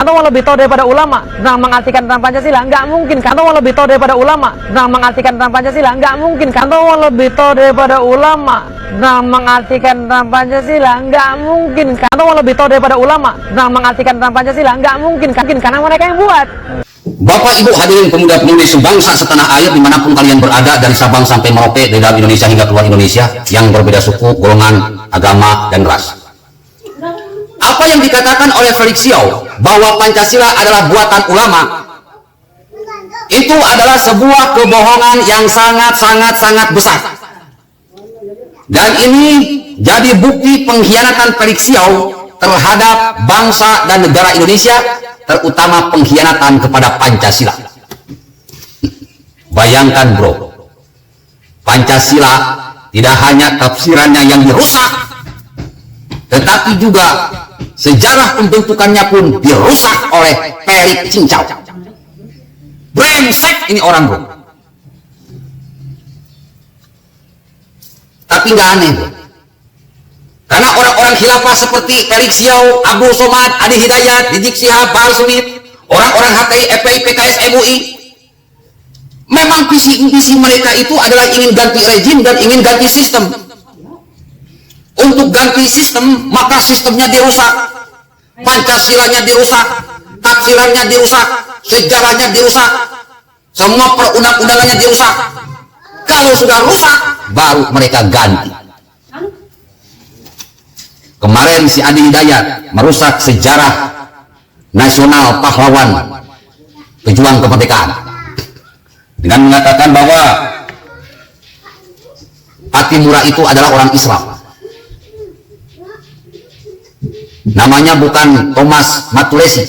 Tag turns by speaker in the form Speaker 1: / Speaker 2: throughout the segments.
Speaker 1: Karena mau lebih tahu daripada ulama tentang mengartikan tentang Pancasila, nggak mungkin. Karena mau lebih tahu daripada ulama tentang mengartikan tentang Pancasila, nggak mungkin. Karena mau lebih tahu daripada ulama tentang mengartikan tentang Pancasila, nggak mungkin. Karena mau lebih tahu daripada ulama tentang mengartikan tentang Pancasila, nggak mungkin. Karena mereka yang buat.
Speaker 2: Bapak Ibu hadirin pemuda-pemudi sebangsa setanah air dimanapun kalian berada, dari Sabang sampai Merauke, dari dalam Indonesia hingga keluar Indonesia, yang berbeda suku, golongan, agama, dan ras. Apa yang dikatakan oleh Felix Xiao bahwa Pancasila adalah buatan ulama, itu adalah sebuah kebohongan yang sangat besar. Dan ini jadi bukti pengkhianatan Felix Xiao terhadap bangsa dan negara Indonesia, terutama pengkhianatan kepada Pancasila. Bayangkan bro, Pancasila tidak hanya tafsirannya yang dirusak, tetapi juga sejarah pembentukannya pun dirusak oleh Pelik Cincau. Brengsek ini orang bro. Tapi nggak aneh bro, karena orang-orang khilafah seperti Felix Xiao, Abdul Somad, Adi Hidayat, Rizik Syihab, Bahar Smith, orang-orang HTI, FPI, PKS, MUI, memang visi mereka itu adalah ingin ganti rezim dan ingin ganti sistem. Untuk ganti sistem, maka sistemnya dirusak, Pancasilanya dirusak, tafsirannya dirusak, sejarahnya dirusak, semua perundang-undangannya dirusak. Kalau sudah rusak, baru mereka ganti. Kemarin si Adi Hidayat merusak sejarah nasional pahlawan pejuang kemerdekaan dengan mengatakan bahwa Pattimura itu adalah orang Islam. Namanya bukan Thomas Matulesi,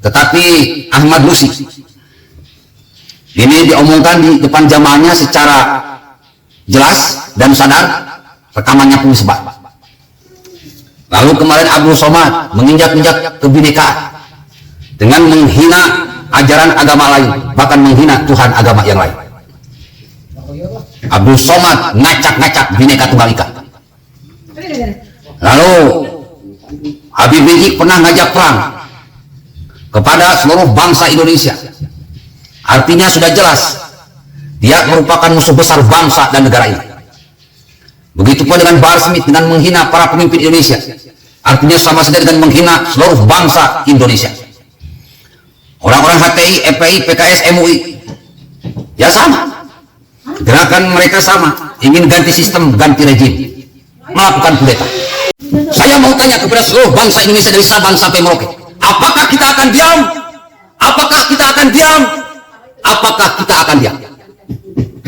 Speaker 2: tetapi Ahmad Lusi. Ini diomongkan di depan jamaahnya secara jelas dan sadar, rekamannya pun disebar. Lalu kemarin Abdul Somad menginjak-injak kebinekaan dengan menghina ajaran agama lain, bahkan menghina Tuhan agama yang lain. Abdul Somad ngacak-ngacak Bhinneka Tunggal Ika. Lalu Habib Rizik pernah ngajak perang kepada seluruh bangsa Indonesia. Artinya sudah jelas dia merupakan musuh besar bangsa dan negara ini. Begitu pun dengan Bahar Smith dengan menghina para pemimpin Indonesia, artinya sama saja dengan menghina seluruh bangsa Indonesia. Orang-orang HTI, FPI, PKS, MUI, ya sama, gerakan mereka sama, ingin ganti sistem, ganti rejim, melakukan kudeta. Saya mau tanya kepada seluruh bangsa Indonesia dari Sabang sampai Merauke, apakah kita akan diam? Apakah kita akan diam? Apakah kita akan diam?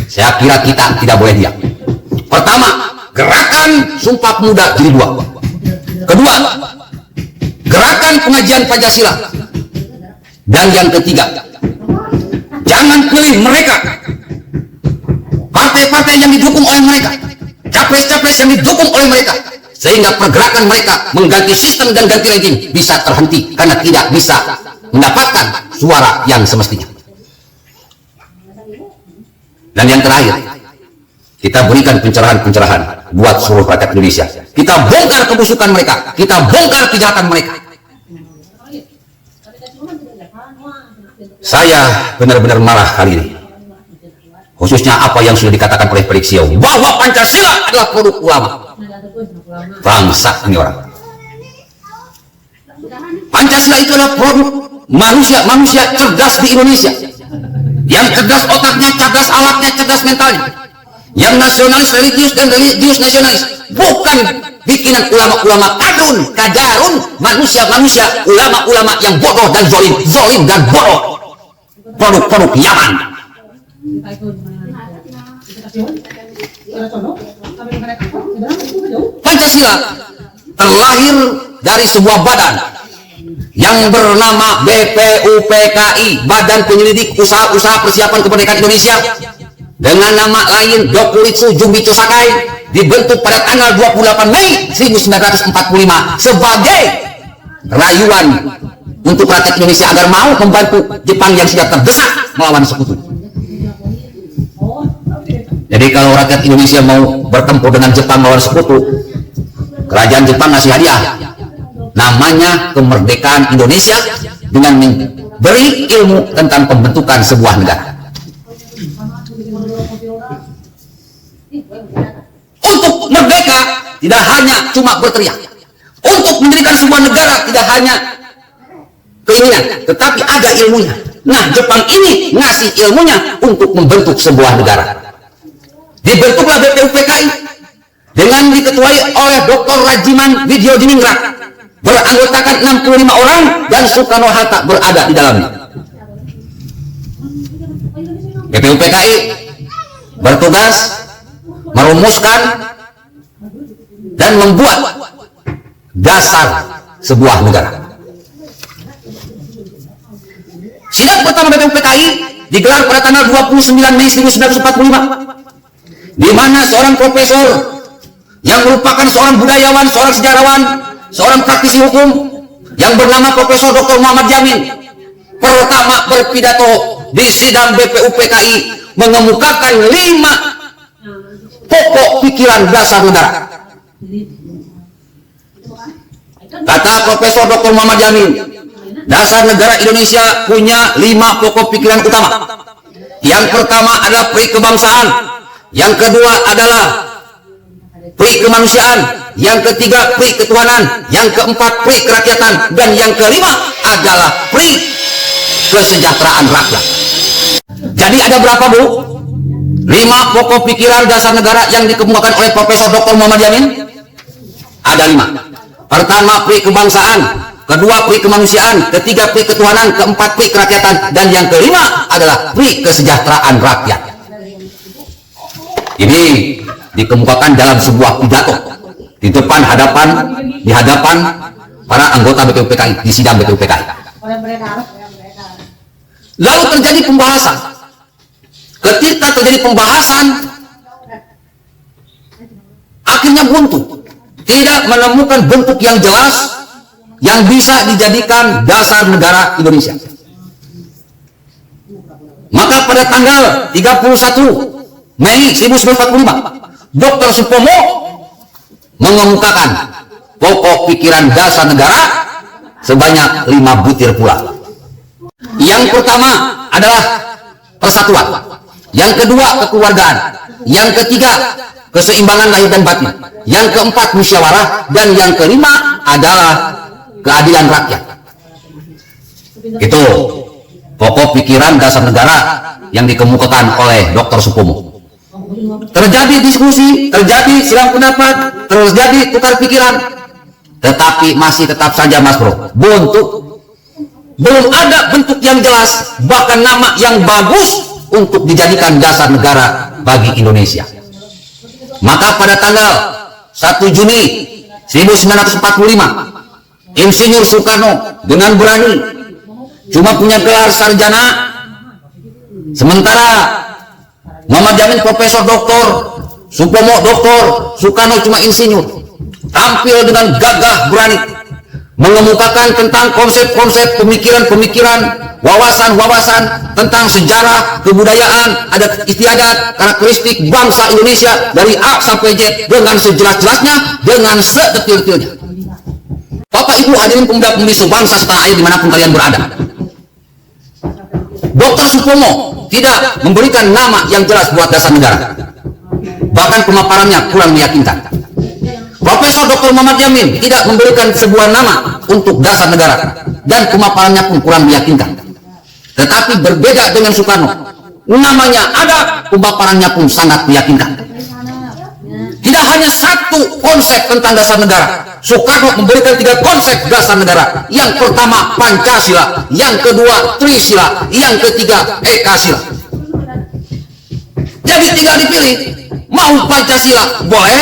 Speaker 2: Saya kira kita tidak boleh diam. Pertama, gerakan Sumpah Pemuda Jilid 2. Kedua, gerakan pengajian Pancasila. Dan yang ketiga, jangan pilih mereka, partai-partai yang didukung oleh mereka, capres-capres yang didukung oleh mereka, sehingga pergerakan mereka mengganti sistem dan ganti rejim bisa terhenti karena tidak bisa mendapatkan suara yang semestinya. Dan yang terakhir, kita berikan pencerahan-pencerahan buat seluruh rakyat Indonesia. Kita bongkar kebusukan mereka, kita bongkar kejahatan mereka. Saya benar-benar marah kali ini, khususnya apa yang sudah dikatakan oleh Felix Xiao bahwa Pancasila adalah produk ulama. Bangsa ini orang. Pancasila itu adalah produk manusia cerdas di Indonesia, yang cerdas otaknya, cerdas alatnya, cerdas mentalnya, yang nasionalis religius dan religius nasionalis, bukan bikinan ulama-ulama kadarun, manusia-manusia, ulama-ulama yang bodoh dan zolim dan bodoh, produk-produk Yaman. Pancasila terlahir dari sebuah badan yang bernama BPUPKI, Badan Penyelidik Usaha-Usaha Persiapan Kemerdekaan Indonesia, dengan nama lain Dokuritsu Jumbitsu Sakai, dibentuk pada tanggal 28 Mei 1945 sebagai rayuan untuk rakyat Indonesia agar mau membantu Jepang yang sudah terdesak melawan sekutu. Jadi kalau rakyat Indonesia mau bertempur dengan Jepang melawan sekutu, kerajaan Jepang ngasih hadiah namanya kemerdekaan Indonesia dengan memberi ilmu tentang pembentukan sebuah negara. Untuk merdeka tidak hanya cuma berteriak. Untuk mendirikan sebuah negara tidak hanya keinginan, tetapi ada ilmunya. Nah, Jepang ini ngasih ilmunya untuk membentuk sebuah negara. Dibentuklah BPUPKI dengan diketuai oleh Dr. Rajiman Widyodiningrat, beranggotakan 65 orang dan Soekarno-Hatta berada di dalamnya. BPUPKI bertugas merumuskan dan membuat dasar sebuah negara. Sidang pertama BPUPKI digelar pada tanggal 29 Mei 1945, di mana seorang profesor yang merupakan seorang budayawan, seorang sejarawan, seorang praktisi hukum yang bernama Profesor Dr. Muhammad Yamin pertama berpidato di sidang BPUPKI mengemukakan 5 pokok pikiran dasar negara. Kata Profesor Dr. Muhammad Yamin, dasar negara Indonesia punya 5 pokok pikiran utama. Yang pertama adalah pri kebangsaan, yang kedua adalah pri kemanusiaan, yang ketiga pri ketuhanan, yang keempat pri kerakyatan, dan yang kelima adalah pri kesejahteraan rakyat. Jadi ada berapa, Bu? 5 pokok pikiran dasar negara yang dikemukakan oleh Profesor Dr. Muhammad Yamin. Ada 5. Pertama pri kebangsaan, kedua pri kemanusiaan, ketiga pri ketuhanan, keempat pri kerakyatan, dan yang kelima adalah pri kesejahteraan rakyat. Ini dikemukakan dalam sebuah pidato di hadapan para anggota BPUPKI di sidang BPUPKI. Lalu terjadi pembahasan. Ketika terjadi pembahasan, akhirnya buntu, tidak menemukan bentuk yang jelas yang bisa dijadikan dasar negara Indonesia. Maka pada tanggal 31 Mei 1945, Dr. Supomo mengemukakan pokok pikiran dasar negara sebanyak 5 butir pula. Yang pertama adalah persatuan, yang kedua kekeluargaan, yang ketiga keseimbangan lahir dan batin, yang keempat musyawarah, dan yang kelima adalah keadilan rakyat. Itu pokok pikiran dasar negara yang dikemukakan oleh Dr. Supomo. Terjadi diskusi, terjadi silang pendapat, terjadi tukar pikiran, tetapi masih tetap saja, Mas Bro, buntu. Belum ada bentuk yang jelas, bahkan nama yang bagus untuk dijadikan dasar negara bagi Indonesia. Maka pada tanggal 1 Juni 1945, Insinyur Soekarno dengan berani cuma punya gelar sarjana, sementara Muhammad Yamin Profesor Doktor, Supomo Doktor, Soekarno cuma insinyur, tampil dengan gagah berani mengemukakan tentang konsep-konsep, pemikiran-pemikiran, wawasan-wawasan tentang sejarah, kebudayaan, adat istiadat, karakteristik bangsa Indonesia dari A sampai Z dengan sejelas-jelasnya, dengan sedetil-detilnya. Bapak Ibu hadirin pemuda-pemudi sebangsa setanah air dimanapun kalian berada, Dr. Supomo tidak memberikan nama yang jelas buat dasar negara, bahkan pemaparannya kurang meyakinkan. Profesor Dr. Muhammad Yamin tidak memberikan sebuah nama untuk dasar negara, dan pemaparannya pun kurang meyakinkan. Tetapi berbeda dengan Soekarno, namanya ada, pemaparannya pun sangat meyakinkan. Tidak hanya satu konsep tentang dasar negara, Soekarno memberikan 3 konsep dasar negara. Yang pertama Pancasila, yang kedua Trisila, yang ketiga Ekasila. Jadi tinggal dipilih, mau Pancasila boleh,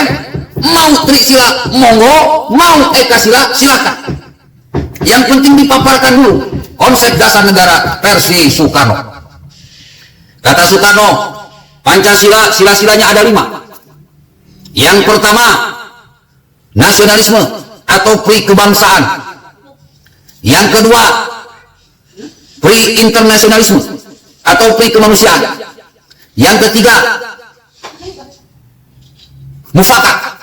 Speaker 2: mau Trisila monggo, mau Ekasila silakan. Yang penting dipaparkan dulu konsep dasar negara versi Soekarno. Kata Soekarno, Pancasila sila-silanya ada 5. Yang pertama nasionalisme atau pri kebangsaan, yang kedua pri internasionalisme atau pri kemanusiaan, yang ketiga mufakat.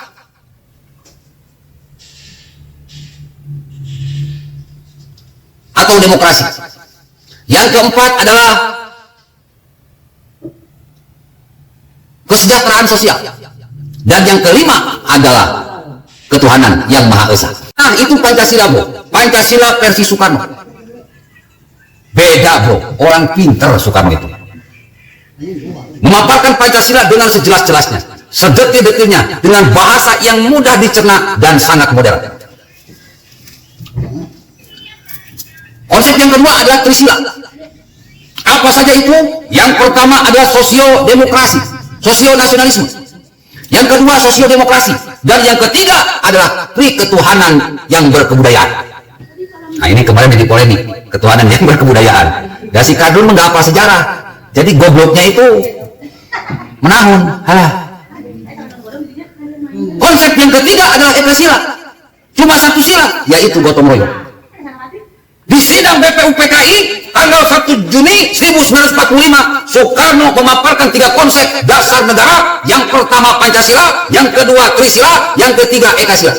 Speaker 2: atau demokrasi. Yang keempat adalah kesejahteraan sosial. Dan yang kelima adalah ketuhanan yang Maha Esa. Nah, itu Pancasila, bro. Pancasila versi Soekarno. Beda, bro. Orang pinter Soekarno itu. Memaparkan Pancasila dengan sejelas-jelasnya, sedetil-detilnya, dengan bahasa yang mudah dicerna dan sangat modern. Konsep yang kedua adalah Trisila. Apa saja itu? Yang pertama adalah sosio-demokrasi, sosio-nasionalisme. Yang kedua sosio-demokrasi. Dan yang ketiga adalah ketuhanan yang berkebudayaan. Nah, ini kemarin jadi polemik, ketuhanan yang berkebudayaan. Dan si Kadrun nggak apa sejarah. Jadi gobloknya itu menahun. Konsep yang ketiga adalah Ekasila. Cuma satu sila, yaitu gotong royong. Di sidang BPUPKI tanggal 1 Juni 1945, Soekarno memaparkan 3 konsep dasar negara. Yang pertama Pancasila, yang kedua Trisila, yang ketiga Ekasila.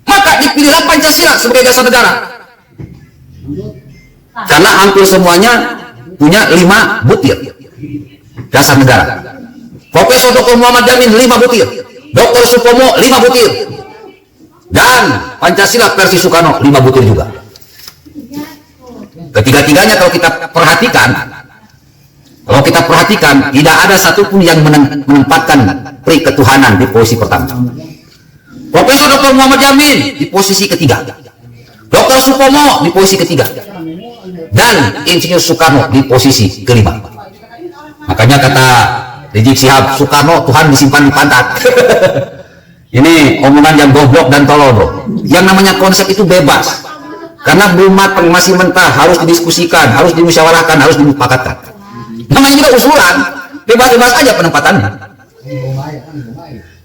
Speaker 2: Maka dipilihlah Pancasila sebagai dasar negara. Karena hampir semuanya punya 5 butir dasar negara. Profesor Dr. Muhammad Yamin 5 butir, Dr. Supomo 5 butir, dan Pancasila versi Soekarno 5 butir juga. Ketiga-tiganya kalau kita perhatikan, tidak ada satupun yang menempatkan ketuhanan di posisi pertama. Profesor Dr. Muhammad Yamin di posisi ketiga, Dr. Supomo di posisi ketiga, dan Insinyur Soekarno di posisi kelima. Makanya kata Rizik Syihab, Soekarno Tuhan disimpan di pantat. Ini omongan yang goblok dan tolol, bro. Yang namanya konsep itu bebas, karena belum matang, masih mentah, harus didiskusikan, harus dimusyawarahkan, harus dimupakatkan. Namanya juga usulan, bebas-bebas aja penempatannya.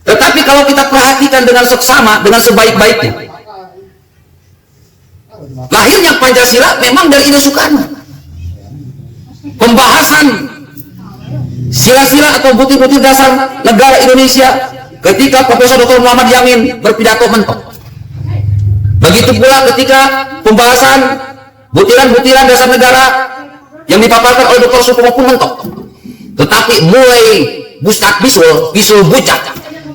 Speaker 2: Tetapi kalau kita perhatikan dengan seksama, dengan sebaik-baiknya, lahirnya Pancasila memang dari ide Soekarno. Pembahasan sila-sila atau butir-butir dasar negara Indonesia ketika Profesor Dr. Muhammad Yamin berpidato mentok. Begitu pula ketika pembahasan butiran-butiran dasar negara yang dipaparkan oleh Dr. Supomo pun mentok. Tetapi mulai bustak bisul bucak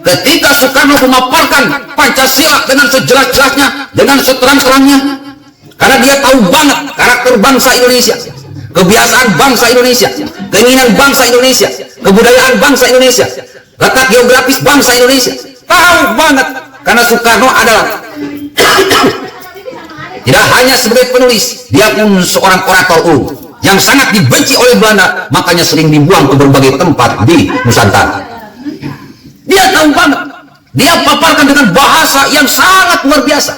Speaker 2: ketika Soekarno memaparkan Pancasila dengan sejelas-jelasnya, dengan seterang-terangnya, karena dia tahu banget karakter bangsa Indonesia, kebiasaan bangsa Indonesia, keinginan bangsa Indonesia, kebudayaan bangsa Indonesia, letak geografis bangsa Indonesia, tahu banget. Karena Soekarno adalah tidak hanya sebagai penulis, dia pun seorang orator yang sangat dibenci oleh Belanda, makanya sering dibuang ke berbagai tempat di Nusantara. Dia tahu banget, dia paparkan dengan bahasa yang sangat luar biasa,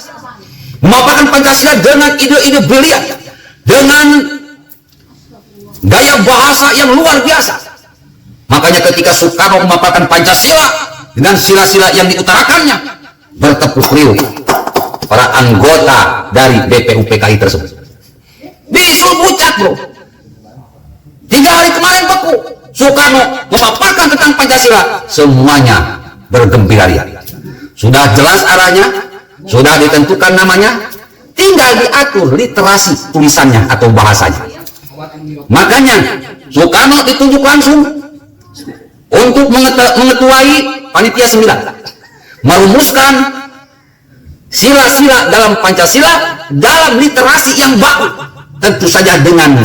Speaker 2: memaparkan Pancasila dengan ide-ide brilian, dengan gaya bahasa yang luar biasa. Makanya ketika Soekarno memaparkan Pancasila dengan sila-sila yang diutarakannya, bertepuk riuh para anggota dari BPUPKI tersebut. Bisul bucak, bro. 3 hari kemarin beku, Soekarno memaparkan tentang Pancasila, semuanya bergembira ria. Sudah jelas arahnya, sudah ditentukan namanya, tinggal diatur literasi tulisannya atau bahasanya. Makanya Soekarno ditunjuk langsung untuk mengetuai panitia 9, merumuskan sila-sila dalam Pancasila dalam literasi yang baku, tentu saja dengan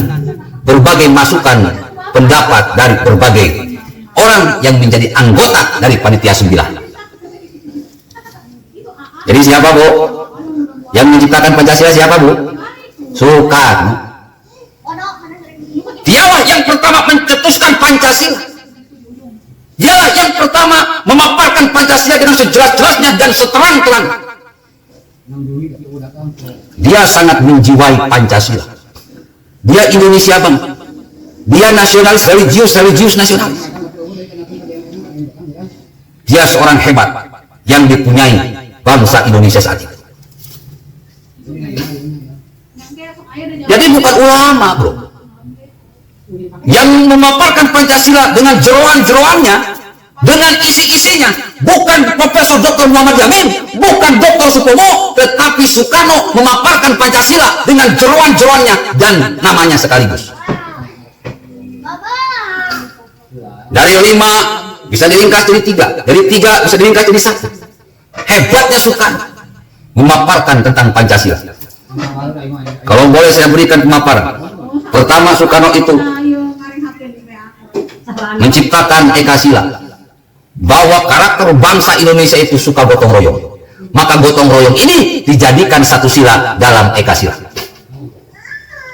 Speaker 2: berbagai masukan pendapat dari berbagai orang yang menjadi anggota dari panitia 9. Jadi siapa, Bu? Yang menciptakan Pancasila siapa, Bu? Soekarno. Dialah yang pertama mencetuskan Pancasila. Dialah yang pertama memaparkan Pancasila dengan sejelas-jelasnya dan seterang-terang. Dia sangat menjiwai Pancasila. Dia Indonesia bang. Dia nasionalis, religius nasionalis. Dia seorang hebat yang dipunyai bangsa Indonesia saat itu. Jadi bukan ulama, bro, yang memaparkan Pancasila dengan jeroan-jeroannya, dengan isi-isinya bukan Profesor Dr. Muhammad Yamin, bukan Dr. Supomo, tetapi Soekarno memaparkan Pancasila dengan jeroan-jeroannya dan namanya sekaligus. Dari 5 bisa diringkas jadi 3, dari 3 bisa diringkas jadi 1. Hebatnya Soekarno memaparkan tentang Pancasila. Kalau boleh saya berikan pemaparan. Pertama, Soekarno itu menciptakan Eka Sila, bahwa karakter bangsa Indonesia itu suka gotong royong. Maka gotong royong ini dijadikan satu sila dalam Eka Sila.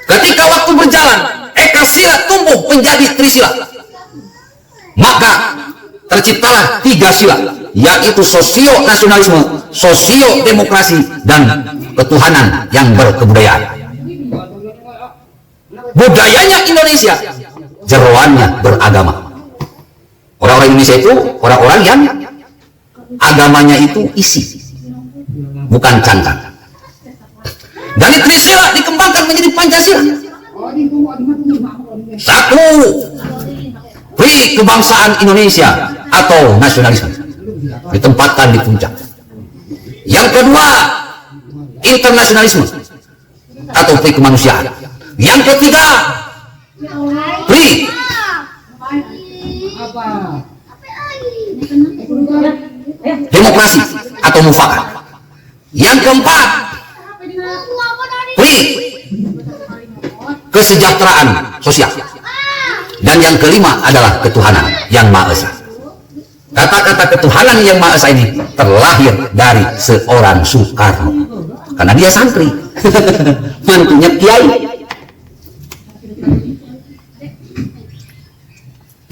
Speaker 2: Ketika waktu berjalan, Eka Sila tumbuh menjadi Trisila. Maka terciptalah 3 sila, yaitu sosio-nasionalisme, sosio-demokrasi, dan ketuhanan yang berkebudayaan. Budayanya Indonesia, jeroannya beragama. Orang-orang Indonesia itu orang-orang yang agamanya itu isi, bukan cangkang. Dari Trisila dikembangkan menjadi Pancasila. Satu, pri kebangsaan Indonesia atau nasionalisme, ditempatkan di puncak. Yang kedua, internasionalisme atau pri kemanusiaan. Yang ketiga, pri demokrasi atau mufakat. Yang keempat, pri kesejahteraan sosial. Dan yang kelima adalah ketuhanan yang Maha Esa. Kata-kata ketuhanan yang Maha Esa ini terlahir dari seorang Soekarno, karena dia santri, mantunya kiai.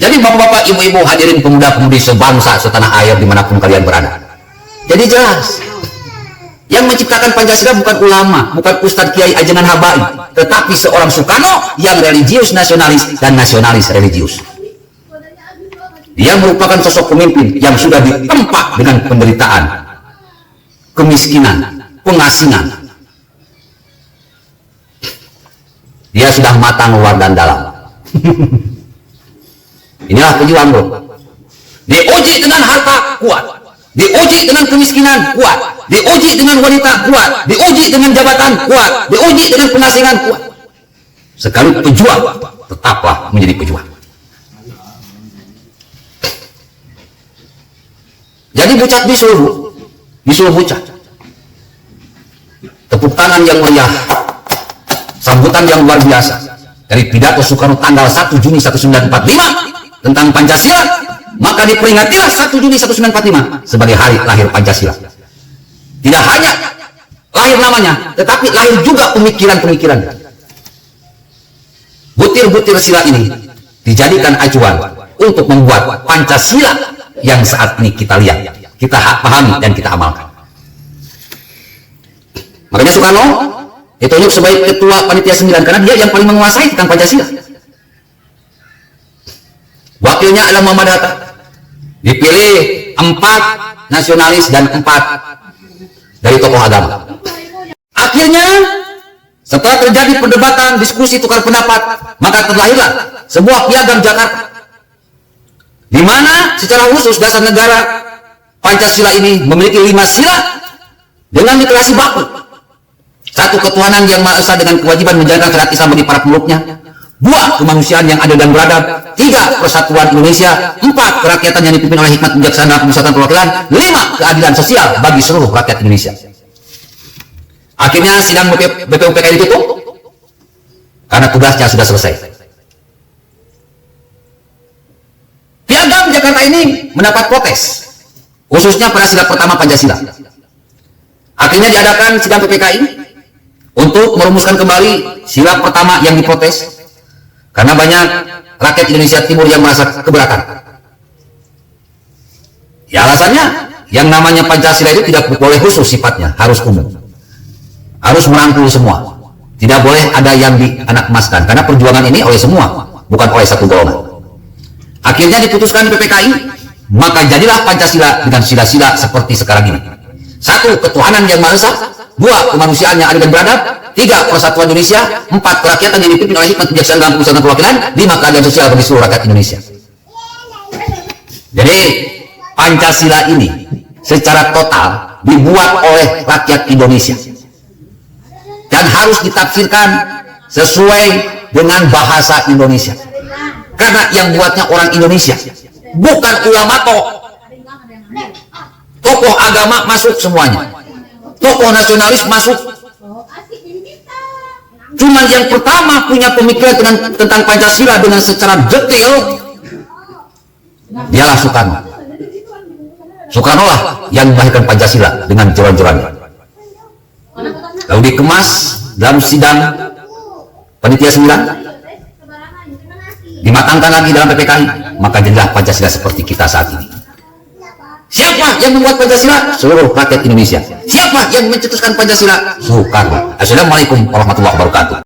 Speaker 2: Jadi bapak-bapak, ibu-ibu, hadirin pemuda-pemudi sebangsa setanah air dimanapun kalian berada, jadi jelas, yang menciptakan Pancasila bukan ulama, bukan Ustadz Kiai Ajengan Habai, tetapi seorang Soekarno yang religius nasionalis dan nasionalis religius. Dia merupakan sosok pemimpin yang sudah ditempa dengan penderitaan, kemiskinan, pengasingan. Dia sudah matang luar dan dalam. Inilah pejuang, bro. Diuji dengan harta, kuat. Diuji dengan kemiskinan, kuat. Diuji dengan wanita, kuat. Diuji dengan jabatan, kuat. Diuji dengan pengasingan, kuat. Sekali pejuang, tetaplah menjadi pejuang. Jadi bucat disuruh bucat. Tepuk tangan yang meriah, sambutan yang luar biasa dari pidato Soekarno tanggal 1 Juni 1945 tentang Pancasila, maka diperingatilah 1 Juni 1945 sebagai hari lahir Pancasila. Tidak hanya lahir namanya, tetapi lahir juga pemikiran-pemikiran. Butir-butir sila ini dijadikan acuan untuk membuat Pancasila yang saat ini kita lihat, kita pahami dan kita amalkan. Makanya Soekarno ditunjuk sebagai ketua panitia 9 karena dia yang paling menguasai tentang Pancasila. Wakilnya adalah Muhammad Hatta. Dipilih 4 nasionalis dan 4 dari tokoh agama. Akhirnya setelah terjadi perdebatan, diskusi, tukar pendapat, maka terlahirlah sebuah piagam Jakarta, di mana secara khusus dasar negara Pancasila ini memiliki 5 sila dengan deklarasi baku. 1, ketuhanan yang Maha Esa dengan kewajiban menjalankan syariat Islam bagi para pemeluknya. 2, kemanusiaan yang adil dan beradab. 3, persatuan Indonesia. 4, kerakyatan yang dipimpin oleh hikmat bijaksana pemusatan perwakilan. 5, keadilan sosial bagi seluruh rakyat Indonesia. Akhirnya sidang BPUPK ditutup karena tugasnya sudah selesai. Piagam Jakarta ini mendapat protes, khususnya pada sila pertama Pancasila. Akhirnya diadakan sidang PPKI untuk merumuskan kembali sila pertama yang diprotes, karena banyak rakyat Indonesia Timur yang merasa keberatan. Ya alasannya, yang namanya Pancasila itu tidak boleh khusus sifatnya, harus umum, harus merangkul semua, tidak boleh ada yang dianakmaskan, karena perjuangan ini oleh semua, bukan oleh satu golongan. Akhirnya diputuskan di PPKI, maka jadilah Pancasila dengan sila-sila seperti sekarang ini. 1, ketuhanan yang Maha Esa. 2, kemanusiaan yang adil dan beradab. 3, persatuan Indonesia. 4, kerakyatan yang dipimpin oleh hikmat kebijaksanaan dalam pemusatan perwakilan. 5, keadilan sosial bagi seluruh rakyat Indonesia. Jadi Pancasila ini secara total dibuat oleh rakyat Indonesia dan harus ditafsirkan sesuai dengan bahasa Indonesia. Karena yang buatnya orang Indonesia, bukan ulama tokoh agama masuk semuanya, tokoh nasionalis masuk. Cuman yang pertama punya pemikiran tentang Pancasila dengan secara detail dialah Soekarno. Soekarno lah yang melahirkan Pancasila dengan joran-jorannya. Lalu dikemas dalam sidang panitia 9, dimatangkan lagi dalam PPKI, maka jadilah Pancasila seperti kita saat ini. Siapa yang membuat Pancasila? Seluruh rakyat Indonesia. Siapa yang mencetuskan Pancasila? Soekarno. Assalamualaikum warahmatullahi wabarakatuh.